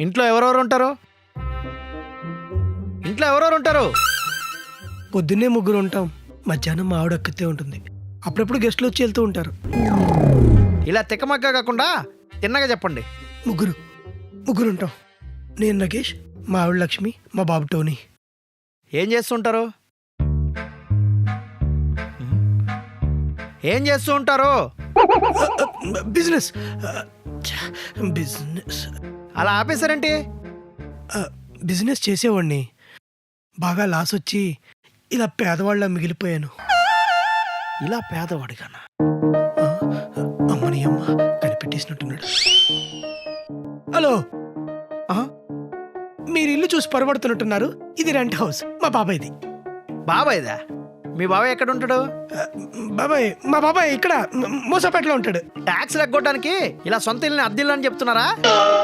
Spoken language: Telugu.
ఇంట్లో ఎవరెవరు ఉంటారు? ఇంట్లో ఎవరెవరు ఉంటారు? పొద్దున్నే ముగ్గురు ఉంటాం, మధ్యాహ్నం మా ఆవిడ ఒక్కతే ఉంటుంది. అప్పుడప్పుడు గెస్ట్లు వచ్చి వెళ్తూ ఉంటారు. ఇలా తిక్కమక్క కాకుండా తిన్నగా చెప్పండి. ముగ్గురు ఉంటాం. నేను నగేష్, మా ఆవిడ లక్ష్మి, మా బాబు టోనీ. ఏం చేస్తుంటారు? ఏం చేస్తూ ఉంటారు? బిజినెస్. అలా ఆపేశారేంటి? బిజినెస్ చేసేవాడిని. బాగా లాస్ వచ్చి ఇలా పేదవాళ్ళ మిగిలిపోయాను. ఇలా పేదవాడిగానా? అమ్మని అమ్మ కనిపెట్టేసినట్టున్నాడు. హలో, మీరు ఇల్లు చూసి పొరబడుతున్నట్టున్నారు. ఇది రెంట్ హౌస్, మా బాబాయ్ది. బాబాయ్దా? మీ బాబాయ్ ఎక్కడ ఉంటాడు? మా బాబాయ్ ఇక్కడ మోసపేటలో ఉంటాడు. ట్యాక్స్ ఎగ్గొట్టడానికి ఇలా సొంత ఇల్లుని అద్దెల్లు అని చెప్తున్నారా?